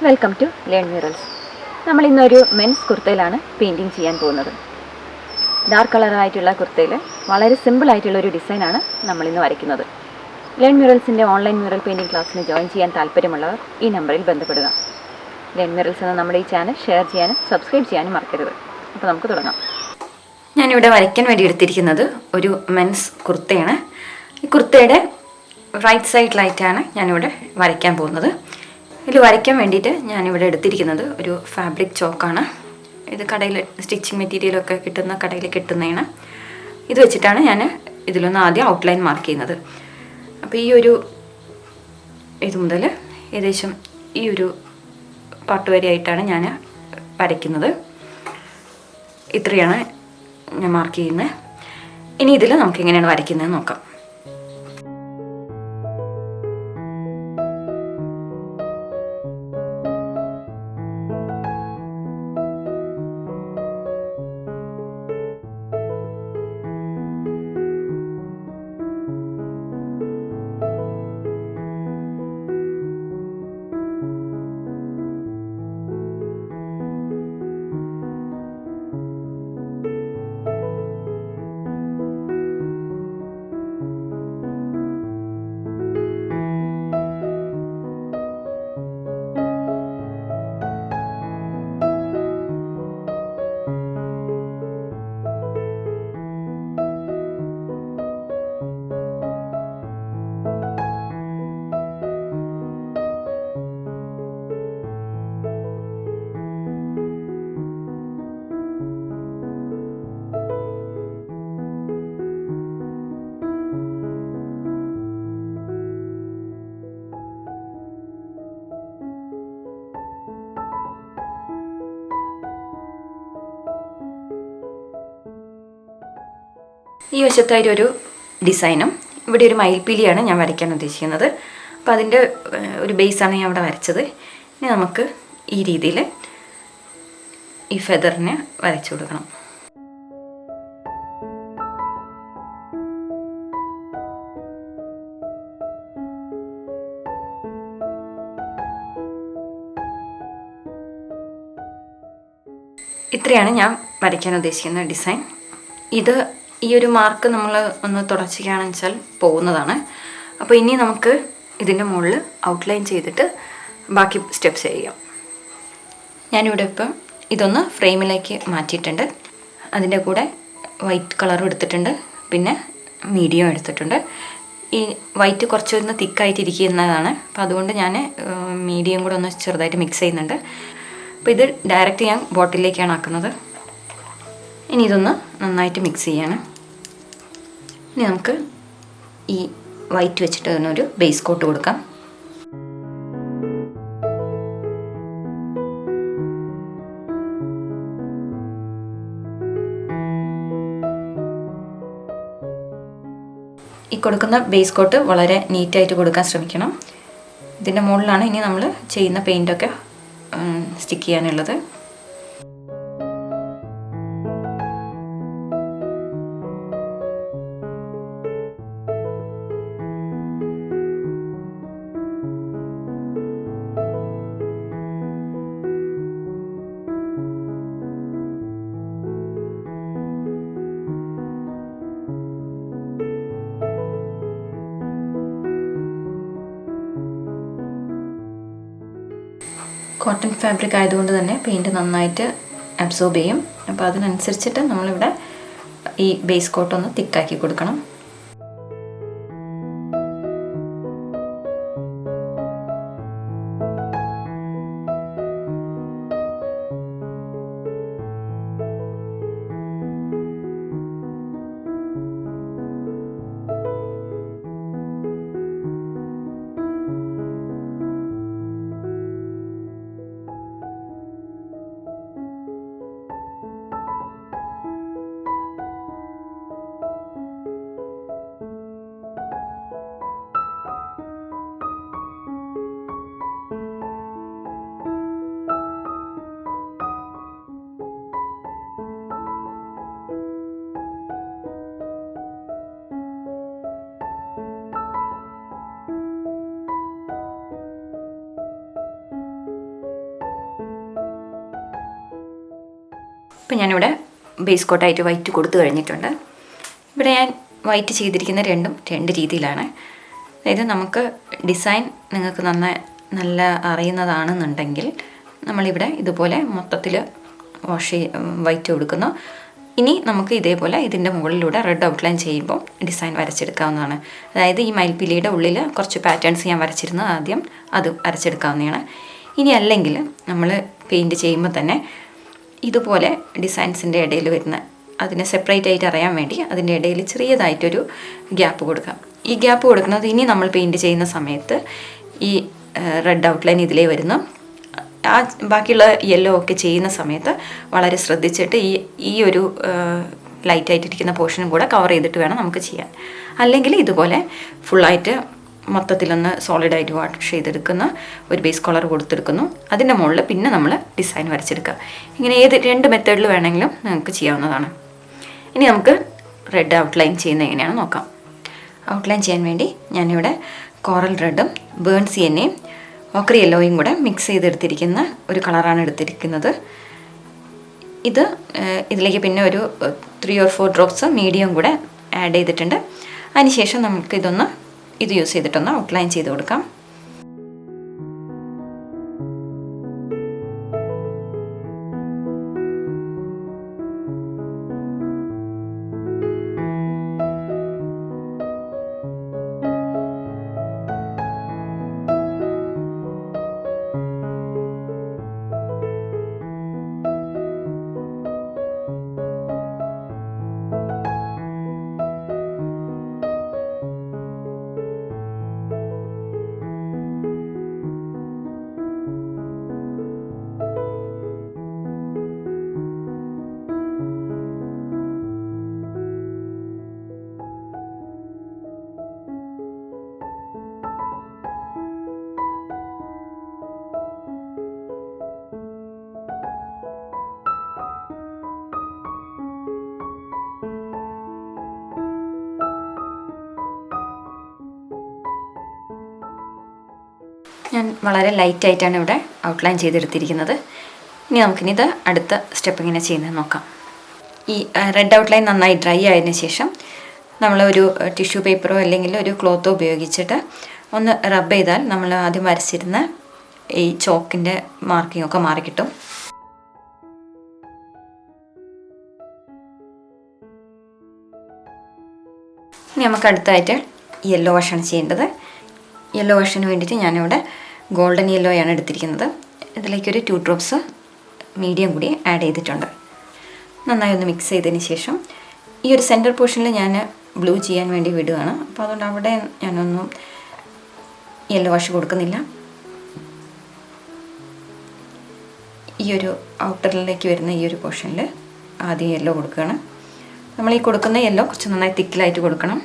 Welcome to learn murals. നമ്മൾ ഇന്നൊരു men's കുർത്തയിലാണ് painting ചെയ്യാൻ പോകുന്നത്. ഡാർക്ക് കളറായിട്ടുള്ള കുർത്തയിൽ വളരെ സിമ്പിളായിട്ടുള്ള ഒരു ഡിസൈനാണ് നമ്മളിന്ന് വരയ്ക്കുന്നത്. ലേൺ മ്യൂറൽസിൻ്റെ ഓൺലൈൻ മ്യൂറൽ പെയിൻറ്റിംഗ് ക്ലാസ്സിന് ജോയിൻ ചെയ്യാൻ താല്പര്യമുള്ളവർ ഈ നമ്പറിൽ ബന്ധപ്പെടുക. ലേൺ മ്യൂറൽസ് എന്ന നമ്മുടെ ഈ ചാനൽ ഷെയർ ചെയ്യാനും സബ്സ്ക്രൈബ് ചെയ്യാനും മറക്കരുത്. അപ്പോൾ നമുക്ക് തുടങ്ങാം. ഞാനിവിടെ വരയ്ക്കാൻ വേണ്ടി എടുത്തിരിക്കുന്നത് ഒരു മെൻസ് കുർത്തയാണ്. ഈ കുർത്തയുടെ റൈറ്റ് സൈഡിലായിട്ടാണ് ഞാനിവിടെ വരയ്ക്കാൻ പോകുന്നത്. ഇതിൽ വരയ്ക്കാൻ വേണ്ടിയിട്ട് ഞാനിവിടെ എടുത്തിരിക്കുന്നത് ഒരു ഫാബ്രിക് ചോക്കാണ്. ഇത് കടയിൽ സ്റ്റിച്ചിങ് മെറ്റീരിയലൊക്കെ കിട്ടുന്ന കടയിൽ കിട്ടുന്നതാണ്. ഇത് വെച്ചിട്ടാണ് ഞാൻ ഇതിലൊന്ന് ആദ്യം ഔട്ട്ലൈൻ മാർക്ക് ചെയ്യുന്നത്. അപ്പോൾ ഈ ഒരു ഇത് മുതൽ ഏകദേശം ഈ ഒരു പാർട്ട് വരെയായിട്ടാണ് ഞാൻ വരയ്ക്കുന്നത്. ഇത്രയാണ് ഞാൻ മാർക്ക് ചെയ്യുന്നത്. ഇനി ഇതിൽ നമുക്ക് എങ്ങനെയാണ് വരയ്ക്കുന്നത് നോക്കാം. ഈ വശത്തായിട്ട് ഒരു ഡിസൈനും ഇവിടെ ഒരു മയിൽപ്പീലിയാണ് ഞാൻ വരയ്ക്കാൻ ഉദ്ദേശിക്കുന്നത്. അപ്പോൾ അതിൻ്റെ ഒരു ബേസാണ് ഞാൻ ഇവിടെ വരച്ചത്. ഇനി നമുക്ക് ഈ രീതിയിൽ ഈ ഫെദറിനെ വരച്ചു കൊടുക്കണം. ഇത്രയാണ് ഞാൻ വരയ്ക്കാൻ ഉദ്ദേശിക്കുന്ന ഡിസൈൻ. ഈ ഒരു മാർക്ക് നമ്മൾ ഒന്ന് തുടച്ചിക്കുകയാണെന്ന് വെച്ചാൽ പോകുന്നതാണ്. അപ്പോൾ ഇനി നമുക്ക് ഇതിൻ്റെ മുകളിൽ ഔട്ട്ലൈൻ ചെയ്തിട്ട് ബാക്കി സ്റ്റെപ്സ് ചെയ്യാം. ഞാനിവിടെ ഇപ്പം ഇതൊന്ന് ഫ്രെയിമിലേക്ക് മാറ്റിയിട്ടുണ്ട്. അതിൻ്റെ കൂടെ വൈറ്റ് കളറും എടുത്തിട്ടുണ്ട്, പിന്നെ മീഡിയം എടുത്തിട്ടുണ്ട്. ഈ വൈറ്റ് കുറച്ചൊന്ന് തിക്കായിട്ടിരിക്കുന്നതാണ്. അപ്പോൾ അതുകൊണ്ട് ഞാൻ മീഡിയം കൂടെ ഒന്ന് ചെറുതായിട്ട് മിക്സ് ചെയ്യുന്നുണ്ട്. അപ്പോൾ ഇത് ഡയറക്റ്റ് ഞാൻ ബോട്ടിലേക്കാണ് ആക്കുന്നത്. ഇനി ഇതൊന്ന് നന്നായിട്ട് മിക്സ് ചെയ്യാണ്. ഇനി നമുക്ക് ഈ വൈറ്റ് വെച്ചിട്ട് അതിനൊരു ബേസ് കോട്ട് കൊടുക്കാം. ഈ കൊടുക്കുന്ന ബേസ് കോട്ട് വളരെ നീറ്റായിട്ട് കൊടുക്കാൻ ശ്രമിക്കണം. ഇതിൻ്റെ മുകളിലാണ് ഇനി നമ്മൾ ചെയ്യുന്ന പെയിൻറ്റൊക്കെ സ്റ്റിക്ക് ചെയ്യാനുള്ളത്. കോട്ടൺ ഫാബ്രിക് ആയതുകൊണ്ട് തന്നെ പെയിൻറ്റ് നന്നായിട്ട് അബ്സോർബ് ചെയ്യും. അപ്പോൾ അതിനനുസരിച്ചിട്ട് നമ്മളിവിടെ ഈ ബേസ് കോട്ടൊന്ന് തിക്കാക്കി കൊടുക്കണം. ഇപ്പം ഞാനിവിടെ ബേസ് കോട്ടായിട്ട് വൈറ്റ് കൊടുത്തു കഴിഞ്ഞിട്ടുണ്ട്. ഇവിടെ ഞാൻ വൈറ്റ് ചെയ്തിരിക്കുന്ന രണ്ടും രണ്ട് രീതിയിലാണ്. അതായത് നമുക്ക് ഡിസൈൻ നിങ്ങൾക്ക് നല്ല അറിയുന്നതാണെന്നുണ്ടെങ്കിൽ നമ്മളിവിടെ ഇതുപോലെ മൊത്തത്തിൽ വൈറ്റ് കൊടുക്കുന്നു. ഇനി നമുക്ക് ഇതേപോലെ ഇതിൻ്റെ മുകളിലൂടെ റെഡ് ഔട്ട്ലൈൻ ചെയ്യുമ്പോൾ ഡിസൈൻ വരച്ചെടുക്കാവുന്നതാണ്. അതായത് ഈ മയിൽപ്പീലിയുടെ ഉള്ളിൽ കുറച്ച് പാറ്റേൺസ് ഞാൻ വരച്ചിരുന്നു, ആദ്യം അത് വരച്ചെടുക്കാവുന്നതാണ്. ഇനി അല്ലെങ്കിൽ നമ്മൾ പെയിൻറ്റ് ചെയ്യുമ്പോൾ തന്നെ ഇതുപോലെ ഡിസൈൻസിൻ്റെ ഇടയിൽ വരുന്ന അതിനെ സെപ്പറേറ്റ് ആയിട്ട് അറിയാൻ വേണ്ടി അതിൻ്റെ ഇടയിൽ ചെറിയതായിട്ടൊരു ഗ്യാപ്പ് കൊടുക്കാം. ഈ ഗ്യാപ്പ് കൊടുക്കുന്നത് ഇനി നമ്മൾ പെയിൻറ്റ് ചെയ്യുന്ന സമയത്ത് ഈ റെഡ് ഔട്ട്ലൈൻ ഇതിലേ വരുന്നു. ബാക്കിയുള്ള യെല്ലോ ഒക്കെ ചെയ്യുന്ന സമയത്ത് വളരെ ശ്രദ്ധിച്ചിട്ട് ഈ ഒരു ലൈറ്റായിട്ടിരിക്കുന്ന പോർഷനും കൂടെ കവർ ചെയ്തിട്ട് വേണം നമുക്ക് ചെയ്യാൻ. അല്ലെങ്കിൽ ഇതുപോലെ ഫുള്ളായിട്ട് മൊത്തത്തിലൊന്ന് സോളിഡായിട്ട് വാഷ് ചെയ്തെടുക്കുന്ന ഒരു ബേസ് കളർ കൊടുത്തെടുക്കുന്നു. അതിൻ്റെ മുകളിൽ പിന്നെ നമ്മൾ ഡിസൈൻ വരച്ചെടുക്കുക. ഇങ്ങനെ രണ്ട് മെത്തേഡിൽ വേണമെങ്കിലും നിങ്ങൾക്ക് ചെയ്യാവുന്നതാണ്. ഇനി നമുക്ക് റെഡ് ഔട്ട്ലൈൻ ചെയ്യുന്നത് എങ്ങനെയാണ് നോക്കാം. ഔട്ട്ലൈൻ ചെയ്യാൻ വേണ്ടി ഞാനിവിടെ കോറൽ റെഡും ബേൺ സിയനെയും ഓക്രി യെല്ലോയും കൂടെ മിക്സ് ചെയ്തെടുത്തിരിക്കുന്ന ഒരു കളറാണ് എടുത്തിരിക്കുന്നത്. ഇതിലേക്ക് പിന്നെ ഒരു 3 or 4 ഡ്രോപ്സ് മീഡിയം കൂടെ ആഡ് ചെയ്തിട്ടുണ്ട്. അതിനുശേഷം നമുക്ക് ഇത് യൂസ് ചെയ്തിട്ടൊന്ന് ഔട്ട്ലൈൻ ചെയ്ത് കൊടുക്കാം. ഞാൻ വളരെ ലൈറ്റായിട്ടാണ് ഇവിടെ ഔട്ട്ലൈൻ ചെയ്തെടുത്തിരിക്കുന്നത്. ഇനി നമുക്കിത് അടുത്ത സ്റ്റെപ്പ് എങ്ങനെ ചെയ്യുന്നത് നോക്കാം. ഈ റെഡ് ഔട്ട്ലൈൻ നന്നായി ഡ്രൈ ആയതിനു ശേഷം നമ്മളൊരു ടിഷ്യൂ പേപ്പറോ അല്ലെങ്കിൽ ഒരു ക്ലോത്തോ ഉപയോഗിച്ചിട്ട് ഒന്ന് റബ്ബ് ചെയ്താൽ നമ്മൾ ആദ്യം വരച്ചിരുന്ന ഈ ചോക്കിൻ്റെ മാർക്കിംഗ് ഒക്കെ മാറിക്കിട്ടും. ഇനി നമുക്ക് അടുത്തായിട്ട് യെല്ലോ വാഷാണ് ചെയ്യേണ്ടത്. യെല്ലോ വാഷിന് വേണ്ടിയിട്ട് ഞാനിവിടെ ഗോൾഡൻ യെല്ലോയാണ് എടുത്തിരിക്കുന്നത്. ഇതിലേക്കൊരു 2 ഡ്രോപ്സ് മീഡിയം കൂടി ആഡ് ചെയ്തിട്ടുണ്ട്. നന്നായി ഒന്ന് മിക്സ് ചെയ്തതിന് ശേഷം ഈ ഒരു സെൻറ്റർ പോർഷനിൽ ഞാൻ ബ്ലൂ ചെയ്യാൻ വേണ്ടി വിടുകയാണ്. അപ്പോൾ അതുകൊണ്ട് അവിടെ ഞാനൊന്നും യെല്ലോ വാഷ് കൊടുക്കുന്നില്ല. ഈ ഒരു ഔട്ടറിലേക്ക് വരുന്ന ഈ ഒരു പോർഷനിൽ ആദ്യം യെല്ലോ കൊടുക്കുകയാണ്. നമ്മൾ ഈ കൊടുക്കുന്ന യെല്ലോ കുറച്ച് നന്നായി തിക്കിലായിട്ട് കൊടുക്കണം.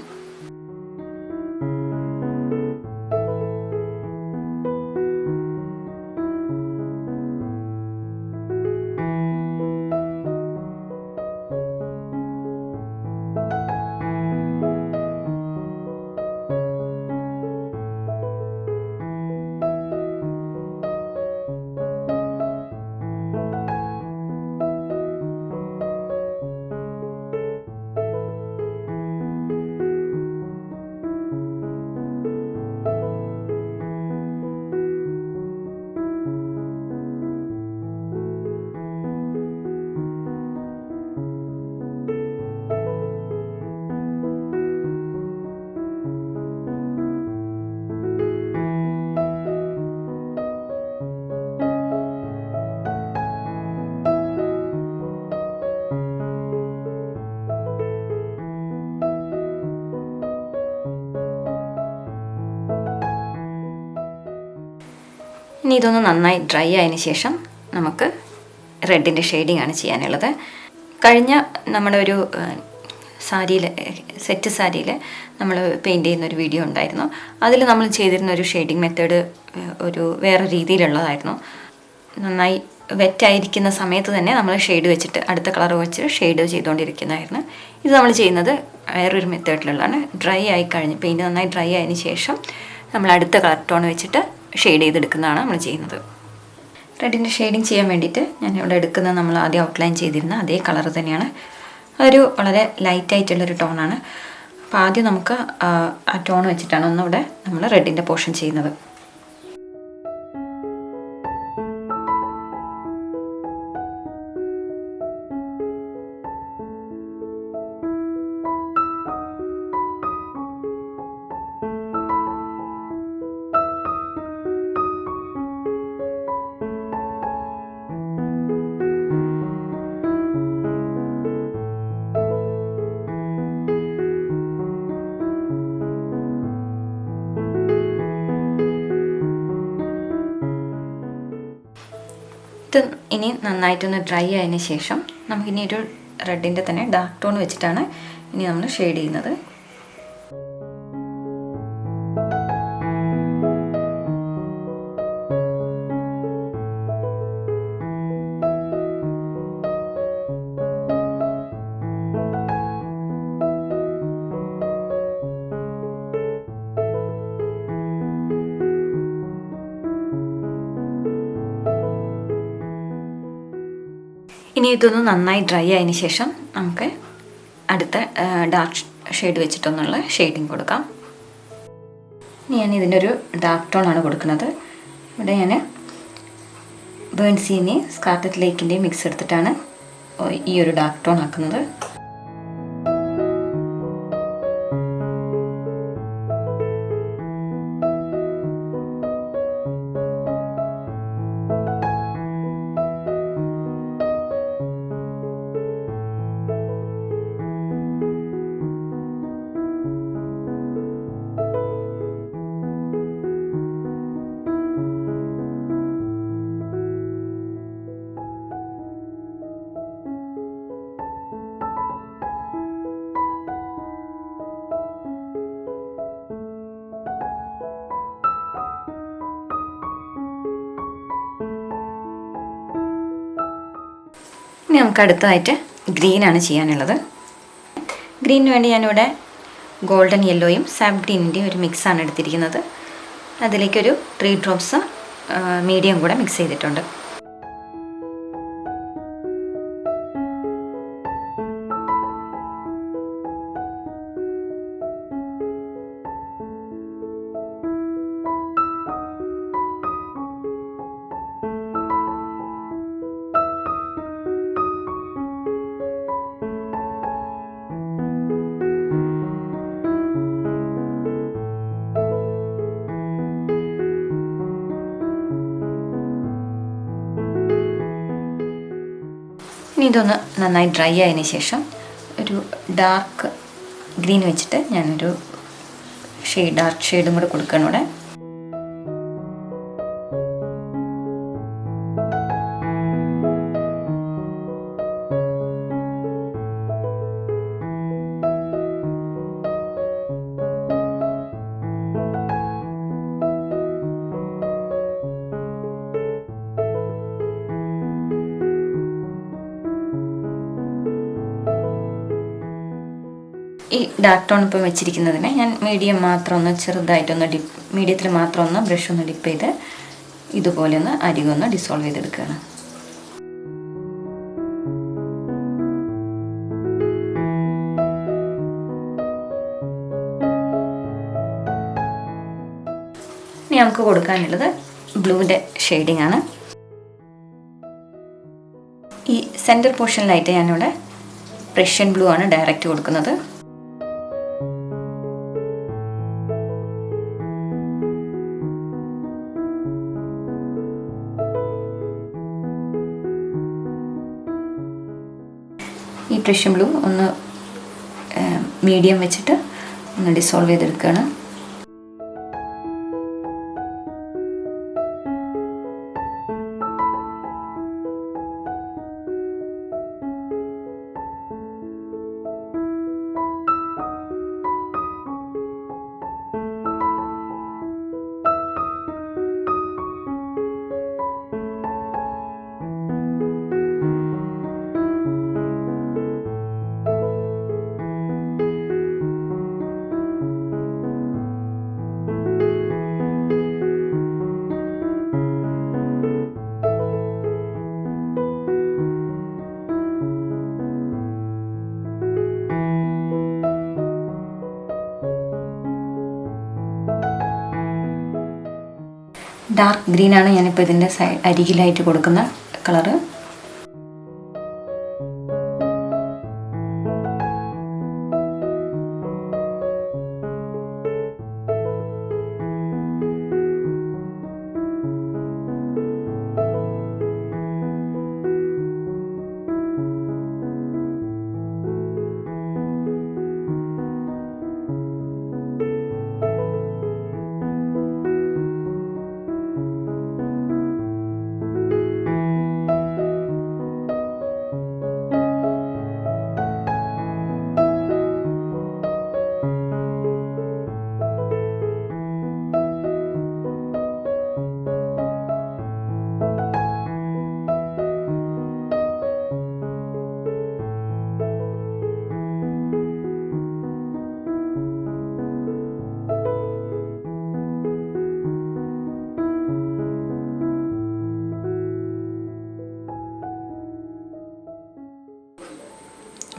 ഇനി ഇതൊന്ന് നന്നായി ഡ്രൈ ആയതിനു ശേഷം നമുക്ക് റെഡിൻ്റെ ഷെയ്ഡിങ് ആണ് ചെയ്യാനുള്ളത്. കഴിഞ്ഞ നമ്മുടെ ഒരു സെറ്റ് സാരിയിൽ നമ്മൾ പെയിൻറ്റ് ചെയ്യുന്നൊരു വീഡിയോ ഉണ്ടായിരുന്നു. അതിൽ നമ്മൾ ചെയ്തിരുന്ന ഒരു ഷെയ്ഡിങ് മെത്തേഡ് വേറെ രീതിയിലുള്ളതായിരുന്നു. നന്നായി വെറ്റായിരിക്കുന്ന സമയത്ത് തന്നെ നമ്മൾ ഷെയ്ഡ് വെച്ചിട്ട് അടുത്ത കളർ വെച്ച് ഷെയ്ഡ് ചെയ്തുകൊണ്ടിരിക്കുന്നതായിരുന്നു. ഇത് നമ്മൾ ചെയ്യുന്നത് വേറൊരു മെത്തേഡിലുള്ളതാണ്. ഡ്രൈ ആയി കഴിഞ്ഞ് പെയിൻറ്റ് നന്നായി ഡ്രൈ ആയതിന് ശേഷം നമ്മൾ അടുത്ത കളർ ടോൺ വെച്ചിട്ട് ഷെയ്ഡ് ചെയ്തെടുക്കുന്നതാണ് നമ്മൾ ചെയ്യുന്നത്. റെഡിൻ്റെ ഷെയ്ഡിങ് ചെയ്യാൻ വേണ്ടിയിട്ട് ഞാനിവിടെ എടുക്കുന്നത് നമ്മൾ ആദ്യം ഔട്ട്ലൈൻ ചെയ്തിരുന്ന അതേ കളർ തന്നെയാണ്. അതൊരു വളരെ ലൈറ്റായിട്ടുള്ളൊരു ടോണാണ്. അപ്പോൾ ആദ്യം നമുക്ക് ആ ടോൺ വെച്ചിട്ടാണ് ഒന്നിവിടെ നമ്മൾ റെഡിൻ്റെ പോർഷൻ ചെയ്യുന്നത്. ഇത് ഇനി നന്നായിട്ടൊന്ന് ഡ്രൈ ആയതിന് ശേഷം നമുക്കിനി ഒരു റെഡിൻ്റെ തന്നെ ഡാർക്ക് ടോൺ വെച്ചിട്ടാണ് ഇനി നമ്മൾ ഷെയ്ഡ് ചെയ്യുന്നത്. ഇനി ഇതൊന്ന് നന്നായി ഡ്രൈ ആയതിന് ശേഷം നമുക്ക് അടുത്ത ഡാർക്ക് ഷെയ്ഡ് വെച്ചിട്ടൊന്നുള്ള ഷെയ്ഡിങ് കൊടുക്കാം. ഇനി ഞാൻ ഇതിൻ്റെ ഒരു ഡാർക്ക് ടോൺ ആണ് കൊടുക്കുന്നത്. ഇവിടെ ഞാൻ ബേൺസീനെയും സ്കാർലറ്റ് ലേക്കിൻ്റെയും മിക്സ് എടുത്തിട്ടാണ് ഈ ഒരു ഡാർക്ക് ടോൺ ആക്കുന്നത്. ഇനി നമുക്ക് അടുത്തതായിട്ട് ഗ്രീനാണ് ചെയ്യാനുള്ളത്. ഗ്രീനിന് വേണ്ടി ഞാനിവിടെ ഗോൾഡൻ യെല്ലോയും സാപ്പ് ഗ്രീനിൻ്റെയും ഒരു മിക്സാണ് എടുത്തിരിക്കുന്നത്. അതിലേക്കൊരു 3 ഡ്രോപ്സ് മീഡിയം കൂടെ മിക്സ് ചെയ്തിട്ടുണ്ട്. ഇനി ഇതൊന്ന് നന്നായി ഡ്രൈ ആയതിന് ശേഷം ഒരു ഡാർക്ക് ഗ്രീൻ വെച്ചിട്ട് ഞാനൊരു ഡാർക്ക് ഷെയ്ഡും കൂടെ കൊടുക്കണം ഇവിടെ. ഈ ഡാർക്ക് ടോൺ ഇപ്പം വെച്ചിരിക്കുന്നതിനെ ഞാൻ മീഡിയം മാത്രം ഒന്ന് ചെറുതായിട്ടൊന്ന് മീഡിയത്തിൽ മാത്രം ഒന്ന് ബ്രഷ് ഒന്ന് ഡിപ്പ് ചെയ്ത് ഇതുപോലെ ഒന്ന് അരികെ ഒന്ന് ഡിസോൾവ് ചെയ്തെടുക്കുകയാണ്. ഇനി നമുക്ക് കൊടുക്കാനുള്ളത് ബ്ലൂവിൻ്റെ ഷെയ്ഡിങ് ആണ്. ഈ സെൻറ്റർ പോർഷനിലായിട്ട് ഞാനിവിടെ പ്രഷ്യൻ ബ്ലൂ ആണ് ഡയറക്റ്റ് കൊടുക്കുന്നത്. ഈ പ്രഷ്യൻ ബ്ലൂ ഒന്ന് മീഡിയം വെച്ചിട്ട് ഒന്ന് ഡിസോൾവ് ചെയ്തെടുക്കുകയാണ്. ഡാർക്ക് ഗ്രീനാണ് ഞാനിപ്പോൾ ഇതിൻ്റെ അരികിലായിട്ട് കൊടുക്കുന്ന കളറ്.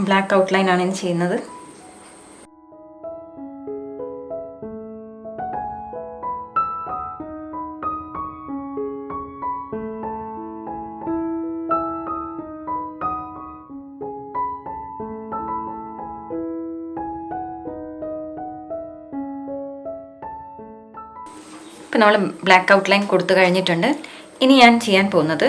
ബ്ലാക്ക് ഔട്ട്ലൈൻ ആണ് ഇനി ചെയ്യുന്നത്. ഇപ്പം നമ്മൾ ബ്ലാക്ക് ഔട്ട്ലൈൻ കൊടുത്തു കഴിഞ്ഞിട്ടുണ്ട്. ഇനി ഞാൻ ചെയ്യാൻ പോകുന്നത്,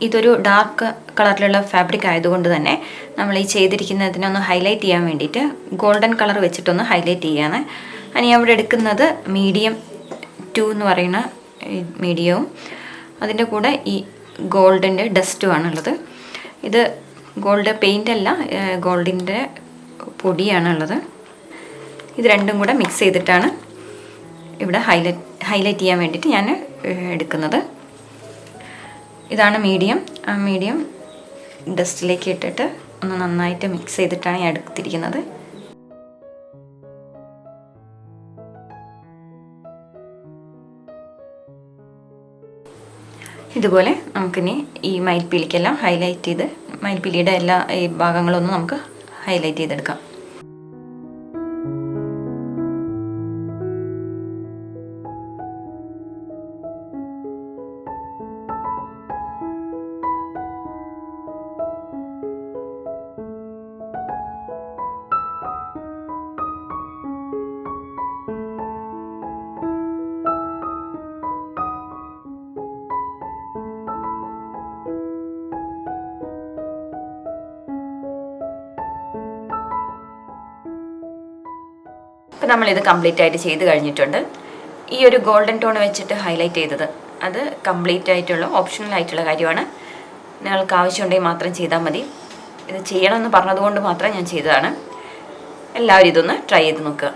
ഇതൊരു ഡാർക്ക് കളറിലുള്ള ഫാബ്രിക് ആയതുകൊണ്ട് തന്നെ നമ്മൾ ഈ ചെയ്തിരിക്കുന്നതിനൊന്ന് ഹൈലൈറ്റ് ചെയ്യാൻ വേണ്ടിയിട്ട് ഗോൾഡൻ കളർ വെച്ചിട്ടൊന്ന് ഹൈലൈറ്റ് ചെയ്യാണ്. ഇനി അവിടെ എടുക്കുന്നത് മീഡിയം 2 എന്ന് പറയുന്ന മീഡിയവും അതിൻ്റെ കൂടെ ഈ ഗോൾഡിൻ്റെ ഡസ്റ്റുമാണുള്ളത്. ഇത് ഗോൾഡ് പെയിൻ്റ് അല്ല, ഗോൾഡിൻ്റെ പൊടിയാണുള്ളത്. ഇത് രണ്ടും കൂടെ മിക്സ് ചെയ്തിട്ടാണ് ഇവിടെ ഹൈലൈറ്റ് ചെയ്യാൻ വേണ്ടിയിട്ട് ഞാൻ എടുക്കുന്നത്. ഇതാണ് മീഡിയം. ആ മീഡിയം ഡസ്റ്റിലേക്ക് ഇട്ടിട്ട് ഒന്ന് നന്നായിട്ട് മിക്സ് ചെയ്തിട്ടാണ് ഞാൻ എടുത്തിരിക്കുന്നത്. ഇതുപോലെ നമുക്കിനി ഈ മയിൽപ്പീലിക്കെല്ലാം ഹൈലൈറ്റ് ചെയ്ത്, മയിൽപ്പീലിയുടെ എല്ലാ ഈ ഭാഗങ്ങളൊന്നും നമുക്ക് ഹൈലൈറ്റ് ചെയ്തെടുക്കാം. ഇപ്പം നമ്മളിത് കംപ്ലീറ്റ് ആയിട്ട് ചെയ്ത് കഴിഞ്ഞിട്ടുണ്ട്. ഈ ഒരു ഗോൾഡൻ ടോൺ വെച്ചിട്ട് ഹൈലൈറ്റ് ചെയ്തത് അത് കംപ്ലീറ്റ് ആയിട്ടുള്ള ഓപ്ഷണൽ ആയിട്ടുള്ള കാര്യമാണ്. നിങ്ങൾക്ക് ആവശ്യമുണ്ടെങ്കിൽ മാത്രം ചെയ്താൽ മതി. ഇത് ചെയ്യണമെന്ന് പറഞ്ഞതുകൊണ്ട് മാത്രം ഞാൻ ചെയ്തതാണ്. എല്ലാവരും ഇതൊന്ന് ട്രൈ ചെയ്ത് നോക്കുക.